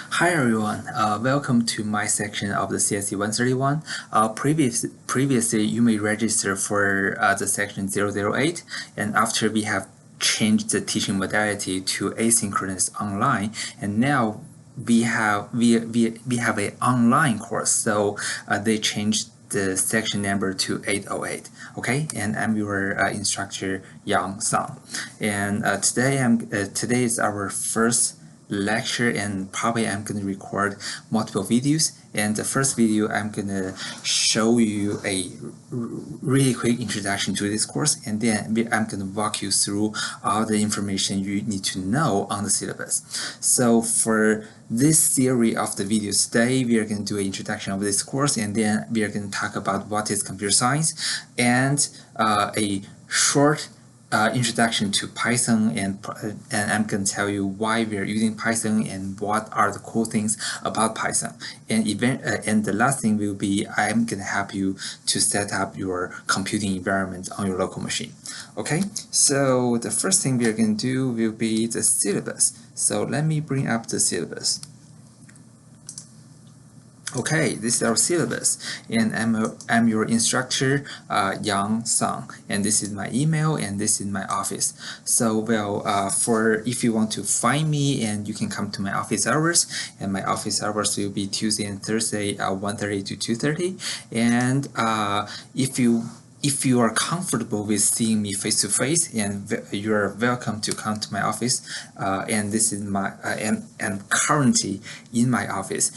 Hi everyone, welcome to my section of the CSE 131. Previously, you may register for the section 008, and after we have changed the teaching modality to asynchronous online, and now we have an online course, so they changed the section number to 808. Okay, and I'm your instructor Yang Song, and today is our first lecture, and probably I'm going to record multiple videos. And the first video, I'm going to show you a really quick introduction to this course, and then I'm going to walk you through all the information you need to know on the syllabus. So for this series of the videos today, we are going to do an introduction of this course, and then we are going to talk about what is computer science and a short introduction to Python, and I'm going to tell you why we are using Python and what are the cool things about Python. And the last thing will be I'm going to help you to set up your computing environment on your local machine. Okay, so the first thing we are going to do will be the syllabus. So let me bring up the syllabus. Okay, this is our syllabus, and I'm your instructor, Yang Song, and this is my email, and this is my office. So, for if you want to find me, and you can come to my office hours, and my office hours will be Tuesday and Thursday, 1:30 to 2:30, and if you are comfortable with seeing me face to face, and you are welcome to come to my office, and this is my and currently in my office.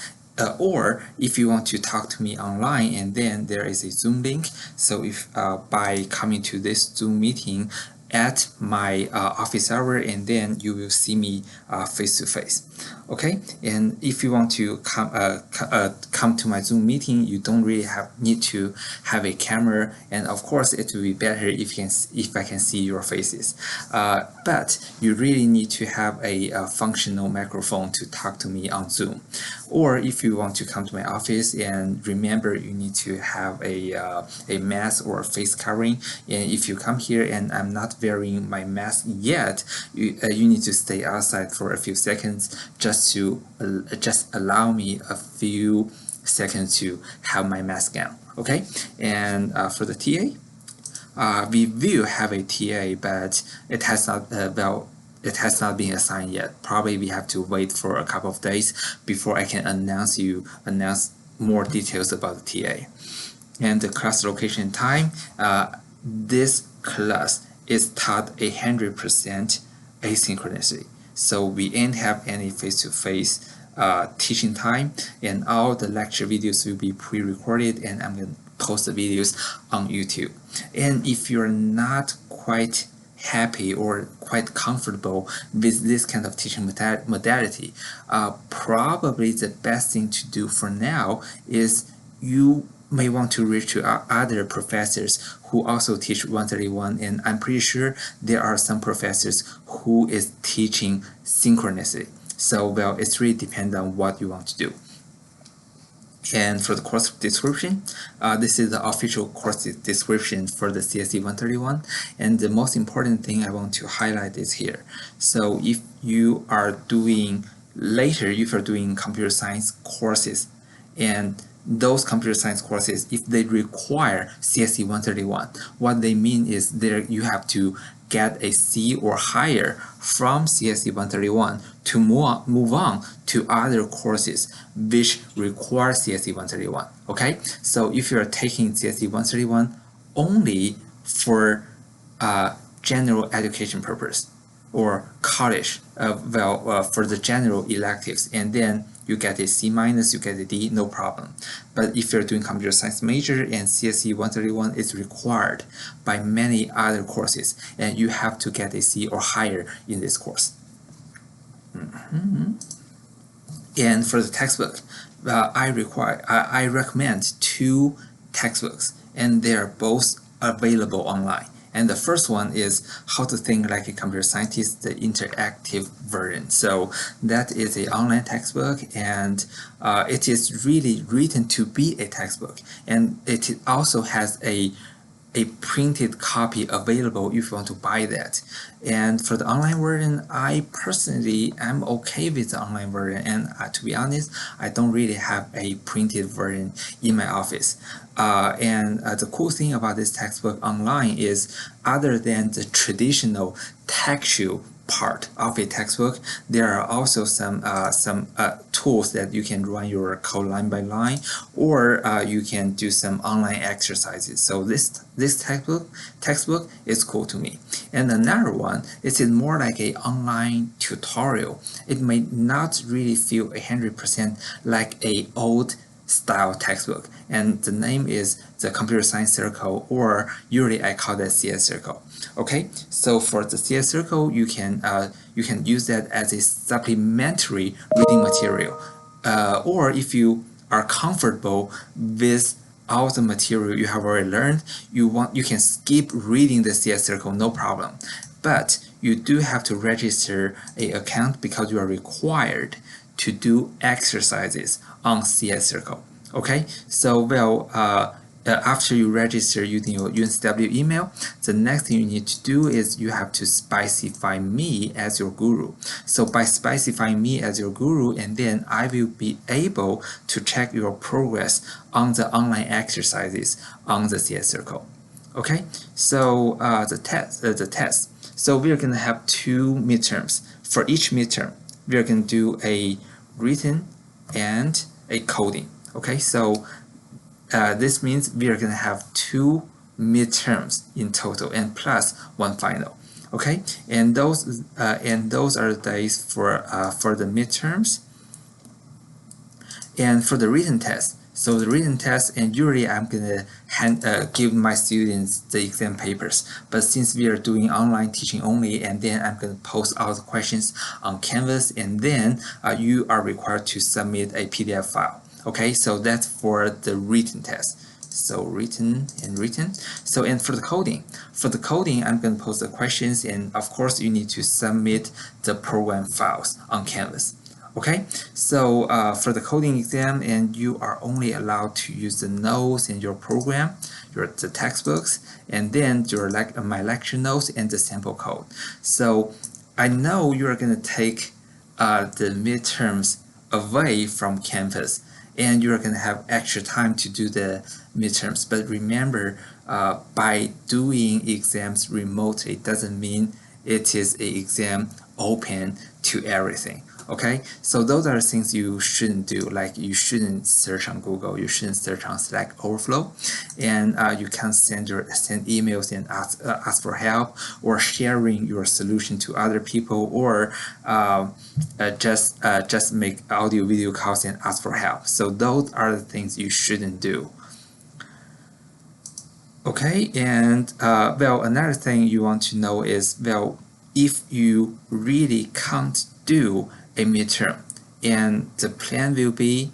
Or if you want to talk to me online, and then there is a Zoom link. So if by coming to this Zoom meeting at my office hour, and then you will see me face to face. Okay, and if you want to come to my Zoom meeting, you don't really need to have a camera, and of course it will be better if I can see your faces. But you really need to have a functional microphone to talk to me on Zoom. Or if you want to come to my office, and remember you need to have a mask or a face covering. And if you come here and I'm not wearing my mask yet, you need to stay outside for a few seconds just to allow me a few seconds to have my mask on. Okay, and for the TA, we will have a TA, but it has not it has not been assigned yet. Probably we have to wait for a couple of days before I can announce more details about the TA. And the class location time, this class is taught 100% asynchronously. So we ain't have any face-to-face teaching time, and all the lecture videos will be pre-recorded, and I'm going to post the videos on YouTube. And if you're not quite happy or quite comfortable with this kind of teaching modality, probably the best thing to do for now is you may want to reach to other professors who also teach 131, and I'm pretty sure there are some professors who is teaching synchronously. So it's really depends on what you want to do. And for the course description, this is the official course description for the CSE 131, and the most important thing I want to highlight is here. So if you are doing computer science courses, and those computer science courses, if they require CSE 131, what they mean is you have to get a C or higher from CSE 131 to move on to other courses which require CSE 131. Okay, so if you're taking CSE 131 only for general education purpose or college, for the general electives, and then you get a C-, you get a D, no problem. But if you're doing computer science major, and CSE 131 is required by many other courses, and you have to get a C or higher in this course. And for the textbook, I recommend 2 textbooks, and they are both available online. And the first one is How to Think Like a Computer Scientist, the interactive version. So that is an online textbook, and it is really written to be a textbook. And it also has a a printed copy available if you want to buy that. And for the online version, I personally am okay with the online version, and to be honest, I don't really have a printed version in my office. The cool thing about this textbook online is, other than the traditional textual part of a textbook, there are also some tools that you can run your code line by line, or you can do some online exercises. So this textbook is cool to me. And another one is more like a online tutorial. It may not really feel 100% like a old style textbook, and the name is the Computer Science Circle, or usually I call that CS Circle. Okay, so for the CS Circle, you can use that as a supplementary reading material, or if you are comfortable with all the material you have already learned, you can skip reading the CS Circle, no problem. But you do have to register an account because you are required to do exercises on CS Circle. Okay, so after you register using your UNCW email, the next thing you need to do is you have to specify me as your guru. So by specifying me as your guru, and then I will be able to check your progress on the online exercises on the CS Circle. Okay, so the test. So we are going to have 2 midterms. For each midterm, we are going to do a written and a coding. Okay, so this means we are going to have 2 midterms in total, and plus 1 final. Okay, and those are the days for the midterms. And for the written test, so the written test, and usually I'm gonna give my students the exam papers, but since we are doing online teaching only, and then I'm gonna post all the questions on Canvas, and then you are required to submit a PDF file. Okay, so that's for the written test. So written. So, and for the coding, I'm going to post the questions, and of course you need to submit the program files on Canvas. Okay, so for the coding exam, and you are only allowed to use the notes in your program, the textbooks, and then my lecture notes and the sample code. So I know you're going to take the midterms away from Canvas, and you're going to have extra time to do the midterms. But remember, by doing exams remotely doesn't mean it is an exam open to everything. Okay, so those are things you shouldn't do. Like, you shouldn't search on Google, you shouldn't search on Stack Overflow, and you can't send emails and ask for help, or sharing your solution to other people, or just make audio video calls and ask for help. So those are the things you shouldn't do. Okay, and another thing you want to know is, if you really can't do a midterm, and the plan will be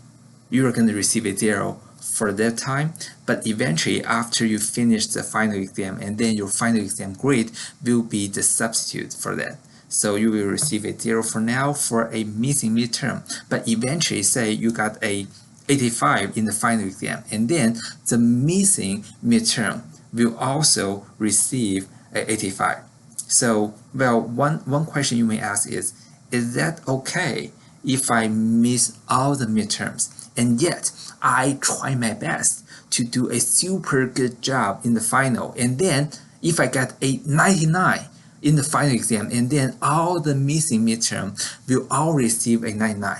you're going to receive a 0 for that time, but eventually after you finish the final exam, and then your final exam grade will be the substitute for that. So you will receive a 0 for now for a missing midterm, but eventually, say you got a 85 in the final exam, and then the missing midterm will also receive a 85. So, one question you may ask is that okay if I miss all the midterms, and yet I try my best to do a super good job in the final, and then if I get a 99 in the final exam, and then all the missing midterm will all receive a 99?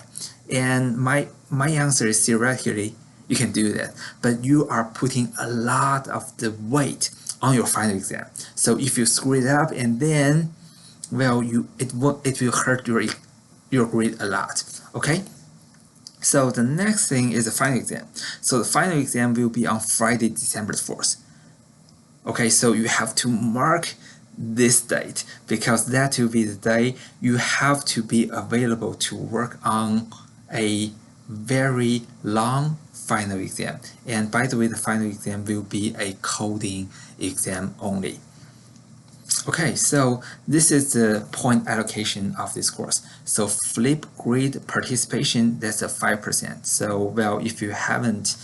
And my answer is, theoretically you can do that, but you are putting a lot of the weight on your final exam. So if you screw it up, and then it will hurt your grade a lot. Okay, so the next thing is the final exam. So the final exam will be on Friday, December 4th. Okay, so you have to mark this date, because that will be the day you have to be available to work on a very long final exam. And by the way, the final exam will be a coding exam only. Okay, so this is the point allocation of this course. So Flipgrid participation, that's a 5%. So well, if you haven't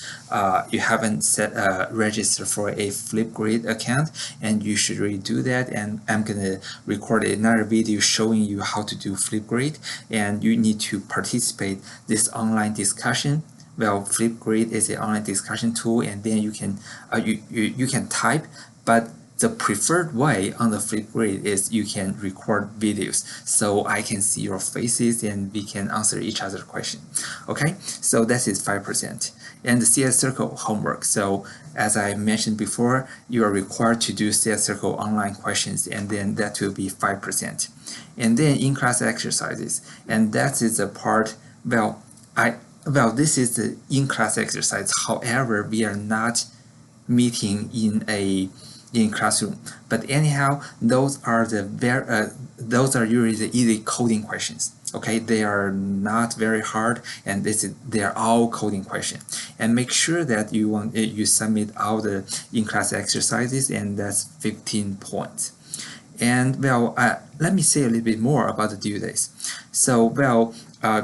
set registered for a Flipgrid account, and you should really do that. And I'm gonna record another video showing you how to do Flipgrid, and you need to participate this online discussion. Well, Flipgrid is an online discussion tool, and then you can you can type, but the preferred way on the Flipgrid is you can record videos, so I can see your faces and we can answer each other's question. Okay, so that is 5%. And the CS Circle homework. So as I mentioned before, you are required to do CS Circle online questions, and then that will be 5%. And then in-class exercises, and that is the part. This is the in-class exercise. However, we are not meeting in classroom. But anyhow, those are usually the easy coding questions. Okay, they are not very hard, and they are all coding questions. And make sure that you submit all the in-class exercises, and that's 15 points. And well, let me say a little bit more about the due days. So well,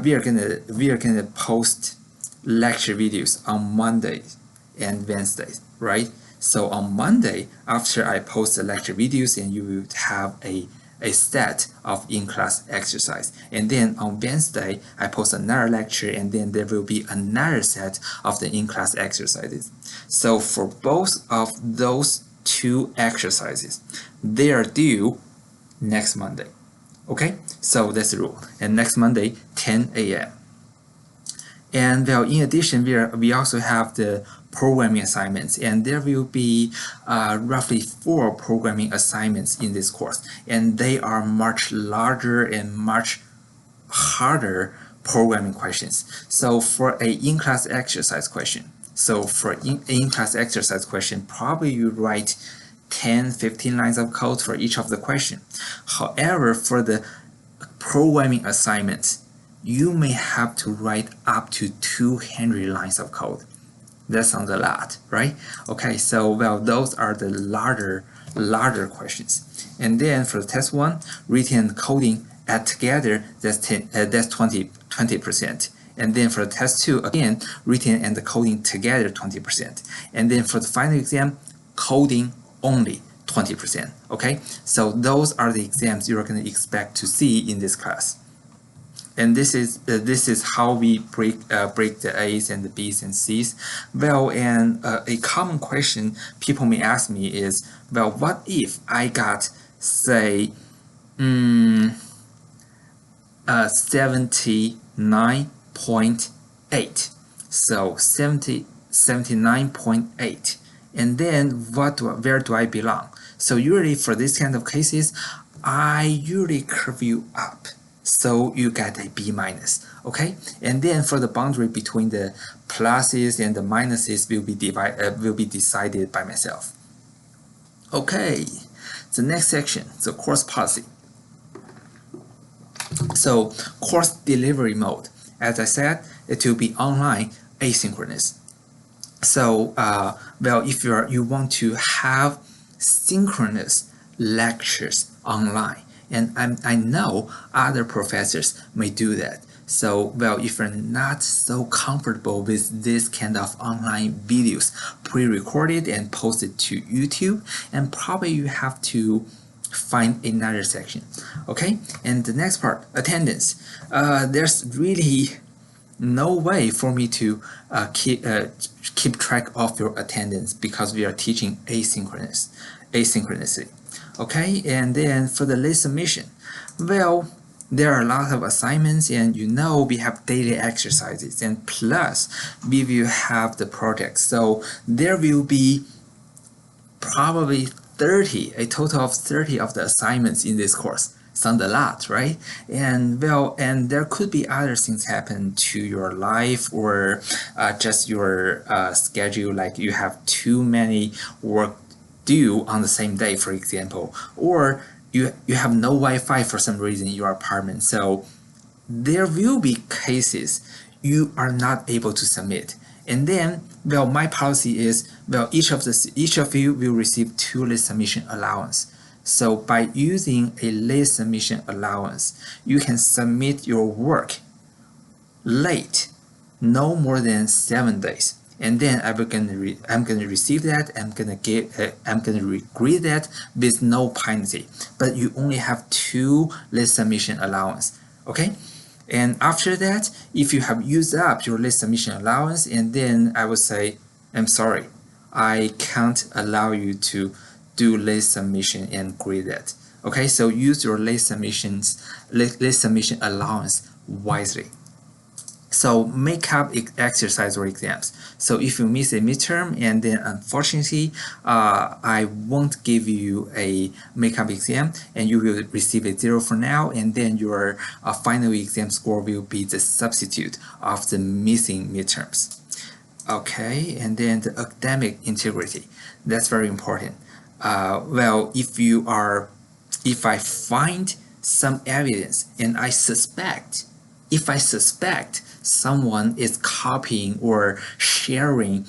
we are gonna post lecture videos on Mondays and Wednesdays, right? So on Monday, after I post the lecture videos, and you will have a set of in-class exercise. And then on Wednesday, I post another lecture, and then there will be another set of the in-class exercises. So for both of those two exercises, they are due next Monday. Okay, so that's the rule. And next Monday, 10 a.m. And well, in addition, we also have the programming assignments, and there will be roughly 4 programming assignments in this course, and they are much larger and much harder programming questions. So for a in-class exercise question, probably you write 10-15 lines of code for each of the question. However, for the programming assignments, you may have to write up to 200 lines of code. That sounds a lot, right? Okay, so well, those are the larger questions. And then for the test 1, written and coding add together, that's 20%. And then for the test 2, again, written and the coding together, 20%. And then for the final exam, coding only, 20%. Okay, so those are the exams you're going to expect to see in this class. And this is how we break the A's and the B's and C's. Well, and a common question people may ask me is, well, what if I got, say, 79.8? So 79.8. And then where do I belong? So usually for this kind of cases, I usually curve you up, so you get a B minus. Okay, and then for the boundary between the pluses and the minuses will be decided by myself. Okay, the next section, the course policy. So course delivery mode, as I said, it will be online, asynchronous. So well, if you want to have synchronous lectures online, and I know other professors may do that. So well, if you're not so comfortable with this kind of online videos pre-recorded and posted to YouTube, and probably you have to find another section. Okay, and the next part, attendance. There's really no way for me to keep track of your attendance because we are teaching asynchronously. Okay, and then for the late submission, well, there are a lot of assignments, and we have daily exercises, and plus we will have the projects. So there will be probably a total of 30 of the assignments in this course. Sound a lot, right? And well, and there could be other things happen to your life, or just your schedule, like you have too many work due on the same day, for example, or you have no Wi-Fi for some reason in your apartment. So there will be cases you are not able to submit. And then, well, my policy is, well, each of you will receive 2 late submission allowance. So by using a late submission allowance, you can submit your work late, no more than 7 days. And then I'm gonna receive that. I'm gonna grade that with no penalty. But you only have 2 late submission allowance. Okay. And after that, if you have used up your late submission allowance, and then I would say, I'm sorry, I can't allow you to do late submission and grade that. Okay, so use your late submission allowance wisely. So make up exercise or exams. So if you miss a midterm, and then unfortunately I won't give you a makeup exam, and you will receive a 0 for now, and then your final exam score will be the substitute of the missing midterms. Okay, and then the academic integrity, that's very important. Well, if I find some evidence and if I suspect someone is copying or sharing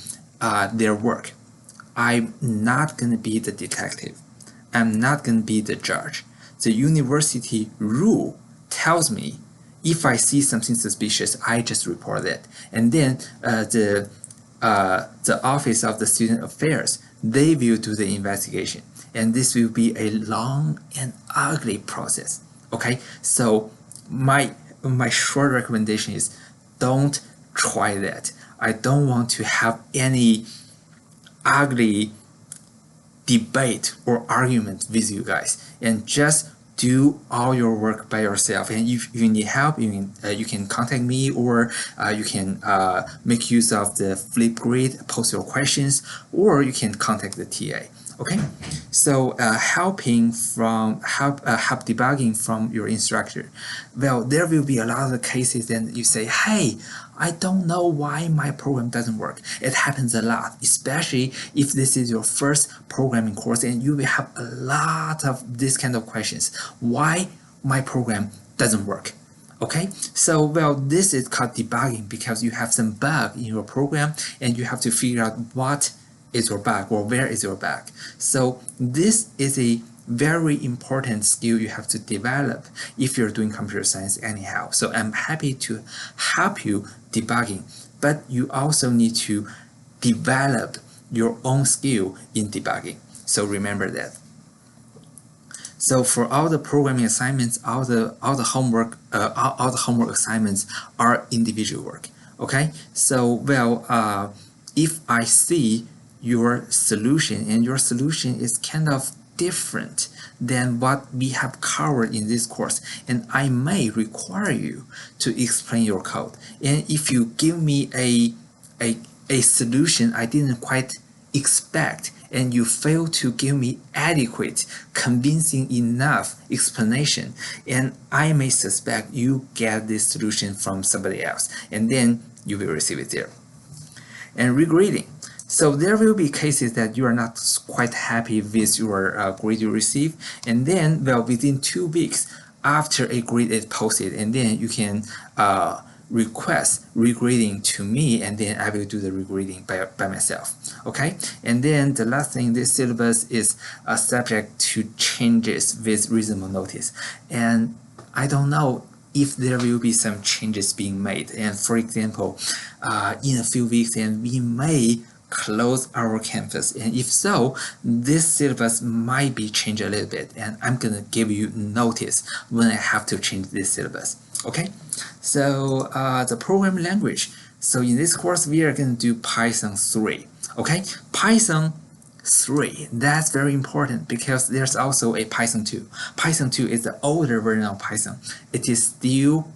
their work, I'm not going to be the detective. I'm not going to be the judge. The university rule tells me if I see something suspicious, I just report it. And then the Office of the Student Affairs, they will do the investigation. And this will be a long and ugly process. Okay, so my short recommendation is don't try that. I don't want to have any ugly debate or argument with you guys, and just do all your work by yourself. And if you need help, you can contact me, or you can make use of the Flipgrid, post your questions, or you can contact the TA. Okay, so help debugging from your instructor. Well, there will be a lot of cases, and you say, hey, I don't know why my program doesn't work. It happens a lot, especially if this is your first programming course, and you will have a lot of this kind of questions. Why my program doesn't work? Okay, so well, this is called debugging, because you have some bug in your program and you have to figure out what is your bug, or where is your bug. So this is a very important skill you have to develop if you're doing computer science anyhow. So I'm happy to help you debugging, but you also need to develop your own skill in debugging. So remember that. So for all the programming assignments, all the homework assignments are individual work. Okay, so well, if I see your solution and your solution is kind of different than what we have covered in this course, and I may require you to explain your code. And if you give me a solution I didn't quite expect, and you fail to give me adequate, convincing enough explanation, and I may suspect you get this solution from somebody else, and then you will receive it there. And regrading. So there will be cases that you are not quite happy with your grade you receive, and then, well, within 2 weeks after a grade is posted, and then you can request regrading to me, and then I will do the regrading by myself. Okay, and then the last thing, this syllabus is subject to changes with reasonable notice, and I don't know if there will be some changes being made. And for example, in a few weeks, and we may close our campus, and if so, this syllabus might be changed a little bit, and I'm gonna give you notice when I have to change this syllabus. Okay, so the programming language. So in this course, we are going to do Python 3. Okay, Python 3, that's very important, because there's also a Python 2. Python 2 is the older version of Python. It is still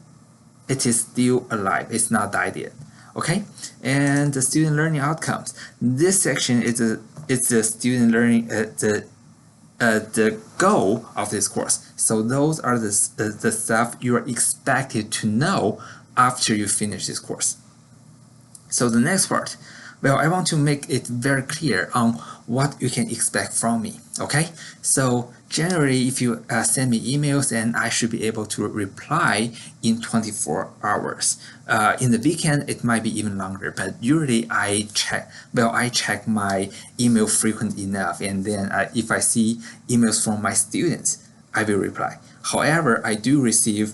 alive. It's not died yet. Okay, and the student learning outcomes. This section is the student learning the goal of this course. So those are the stuff you are expected to know after you finish this course. So the next part, well, I want to make it very clear on what you can expect from me. Okay, so generally, if you send me emails, and I should be able to reply in 24 hours. In the weekend, it might be even longer, but usually I check my email frequent enough, and then if I see emails from my students, I will reply. However, I do receive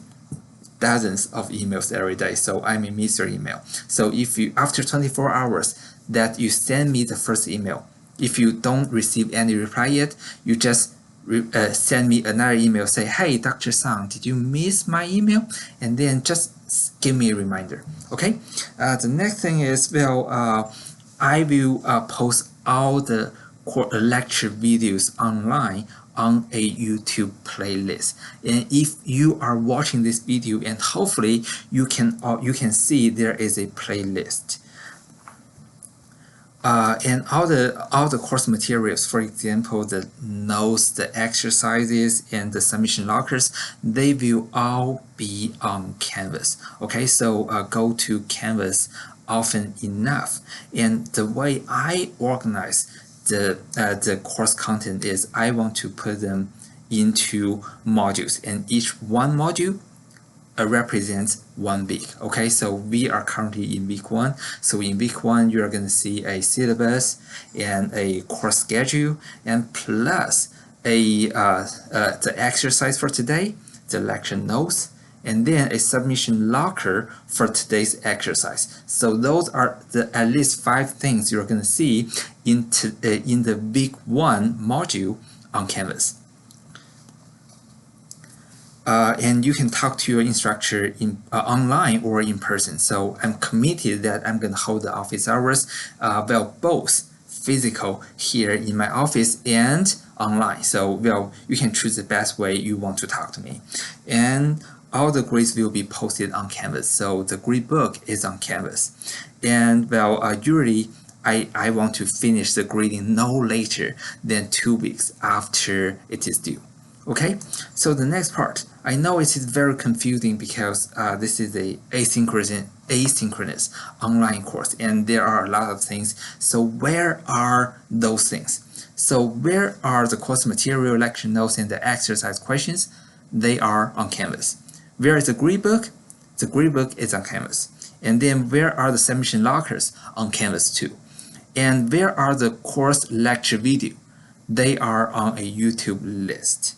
dozens of emails every day, so I may miss your email. So if you, after 24 hours that you send me the first email, if you don't receive any reply yet, you just send me another email, say, hey, Dr. Sang, did you miss my email? And then just give me a reminder, okay? The next thing is, I will post all the lecture videos online on a YouTube playlist. And if you are watching this video, and hopefully you can see there is a playlist. And all the course materials, for example, the notes, the exercises, and the submission lockers, they will all be on Canvas. Okay, so go to Canvas often enough. And the way I organize the course content is I want to put them into modules, and each one module represents 1 week. Okay, so we are currently in week 1. So in week 1, you are going to see a syllabus and a course schedule, and plus the exercise for today, the lecture notes, and then a submission locker for today's exercise. So those are the at least 5 things you're going to see in the week 1 module on Canvas. And you can talk to your instructor in online or in person. So I'm committed that I'm going to hold the office hours, both physical here in my office and online. So you can choose the best way you want to talk to me. And all the grades will be posted on Canvas. So the grade book is on Canvas. And usually I want to finish the grading no later than 2 weeks after it is due. Okay, so the next part, I know it is very confusing because this is a asynchronous online course, and there are a lot of things. So where are those things? So where are the course material, lecture notes, and the exercise questions? They are on Canvas. Where is the grade book? The grade book is on Canvas. And then where are the submission lockers? On Canvas too. And where are the course lecture video? They are on a YouTube list.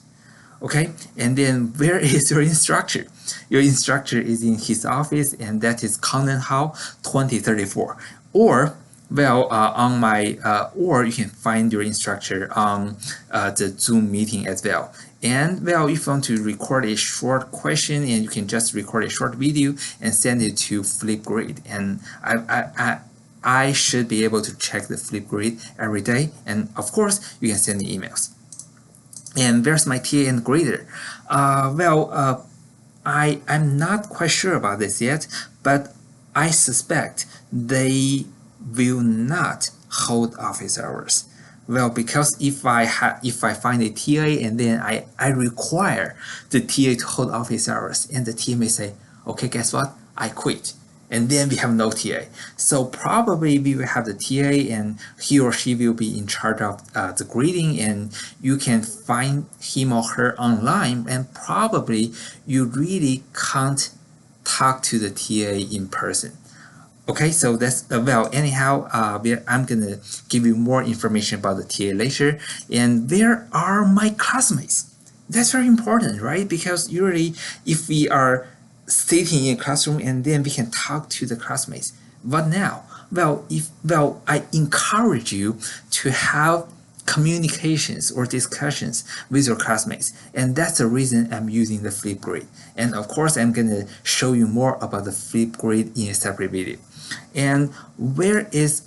Okay, and then where is your instructor? Your instructor is in his office, and that is Conant Hall 2034. Or on my or you can find your instructor on the Zoom meeting as well. And if you want to record a short question, and you can just record a short video and send it to Flipgrid. And I should be able to check the Flipgrid every day. And of course, you can send me emails. And where's my TA and grader? I'm not quite sure about this yet, but I suspect they will not hold office hours. Because if I find a TA and then I require the TA to hold office hours, and the TA may say, okay, guess what? I quit. And then we have no TA. So probably we will have the TA, and he or she will be in charge of the grading, and you can find him or her online, and probably you really can't talk to the TA in person. Okay, so that's, anyhow, I'm gonna give you more information about the TA later. And where are my classmates? That's very important, right? Because usually if we are sitting in a classroom and then we can talk to the classmates. What now? I encourage you to have communications or discussions with your classmates, and that's the reason I'm using the Flipgrid. And of course, I'm gonna show you more about the Flipgrid in a separate video. And where is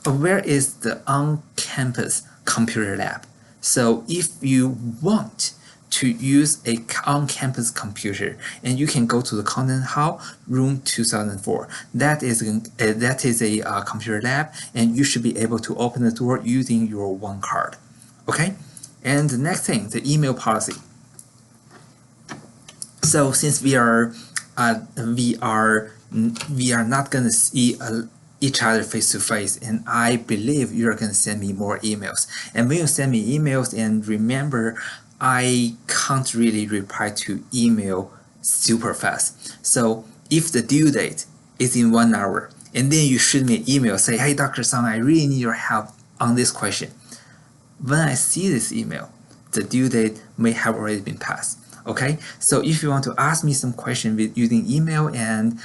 the on-campus computer lab? So if you want to use a on-campus computer, and you can go to the Conant Hall, room 2004. That is a computer lab, and you should be able to open the door using your one card. Okay, and the next thing, the email policy. So since we are not going to see each other face to face, and I believe you're going to send me more emails. And when you send me emails, and remember, I can't really reply to email super fast. So if the due date is in 1 hour, and then you shoot me an email, say, hey, Dr. Song, I really need your help on this question. When I see this email, the due date may have already been passed. Okay, so if you want to ask me some question using email, and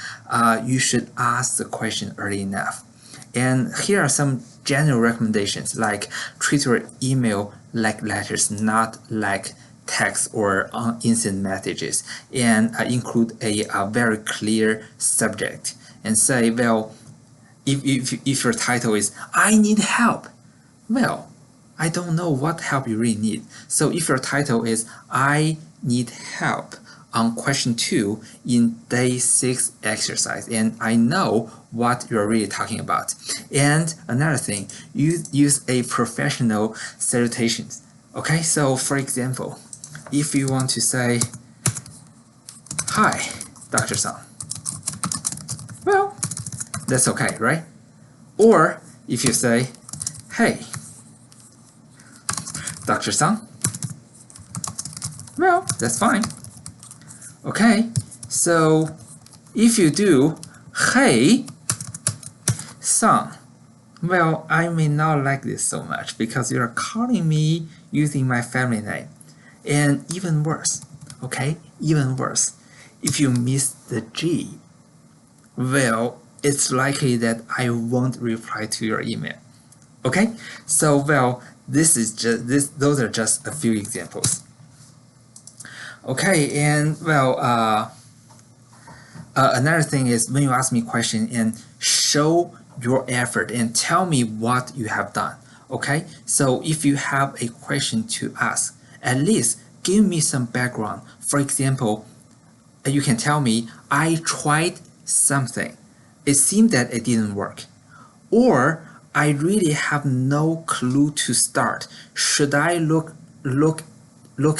you should ask the question early enough. And here are some general recommendations, like treat your email like letters, not like text or instant messages, and include a very clear subject, and say, well, if your title is I need help, well, I don't know what help you really need. So if your title is I need help on question 2 in day 6 exercise, and I know what you're really talking about. And another thing, use a professional salutation. Okay, so for example, if you want to say, hi, Dr. Song, well, that's okay, right? Or if you say, hey, Dr. Song, well, that's fine. Okay, so if you do, hey, Song, well, I may not like this so much because you're calling me using my family name. And even worse, okay, even worse, if you miss the G, well, it's likely that I won't reply to your email. Okay, so well, those are just a few examples. Okay, and well, another thing is when you ask me a question, and show your effort and tell me what you have done. Okay, so if you have a question to ask, at least give me some background. For example, you can tell me, I tried something, it seemed that it didn't work, or I really have no clue to start. Should I look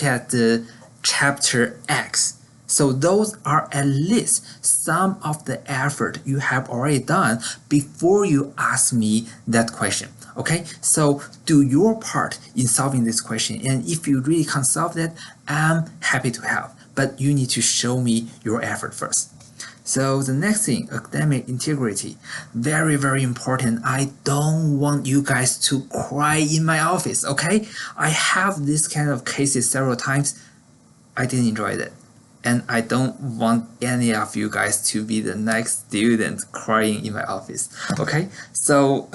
at the chapter X? So those are at least some of the effort you have already done before you ask me that question. Okay, so do your part in solving this question, and if you really can't solve that, I'm happy to help, but you need to show me your effort first. So the next thing, academic integrity, very, very important. I don't want you guys to cry in my office, okay? I have this kind of cases several times. I didn't enjoy that. And I don't want any of you guys to be the next student crying in my office. Okay, so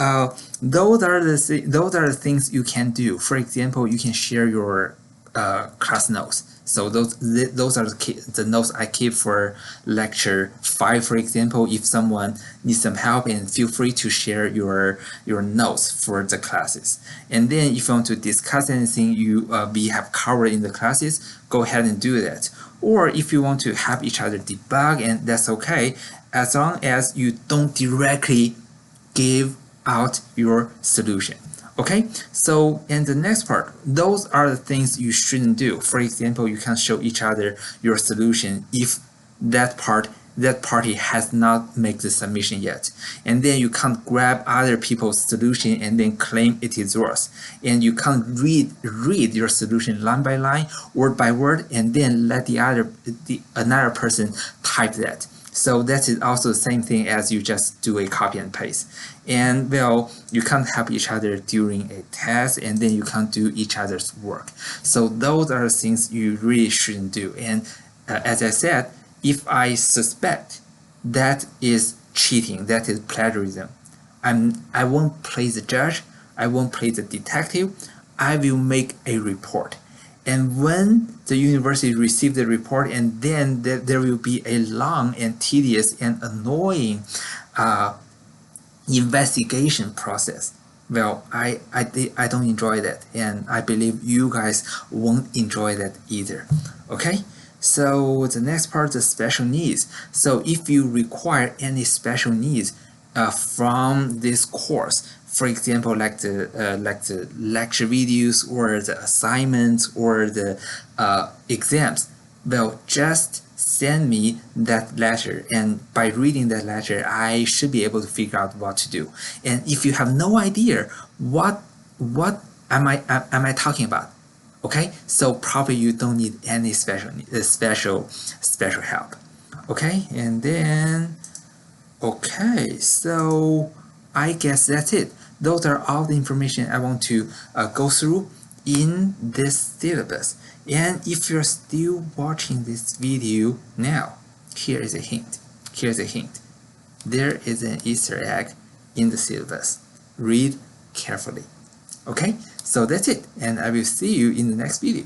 those are the things you can do. For example, you can share your class notes. So those are the notes I keep for lecture 5, for example. If someone needs some help, and feel free to share your notes for the classes. And then if you want to discuss anything we have covered in the classes, go ahead and do that. Or if you want to help each other debug, and that's okay, as long as you don't directly give out your solution. Okay, so in the next part, those are the things you shouldn't do. For example, you can show each other your solution if that party has not made the submission yet, and then you can't grab other people's solution and then claim it is yours, and you can't read your solution line by line, word by word, and then let another person type that. So that is also the same thing as you just do a copy and paste. And well, you can't help each other during a test, and then you can't do each other's work. So those are the things you really shouldn't do. And as I said, if I suspect that is cheating, that is plagiarism, I won't play the judge, I won't play the detective, I will make a report. And when the university receives the report, and then there will be a long and tedious and annoying investigation process. Well, I don't enjoy that, and I believe you guys won't enjoy that either. Okay, so the next part is special needs. So if you require any special needs from this course, for example, like the lecture videos or the assignments or the exams, well, just send me that letter, and by reading that letter, I should be able to figure out what to do. And if you have no idea what am I talking about, Okay, so probably you don't need any special help. Okay, and then okay, so I guess that's it. Those are all the information I want to go through in this syllabus. And if you're still watching this video now, here is a hint. Here's a hint. There is an Easter egg in the syllabus. Read carefully. Okay, so that's it, and I will see you in the next video.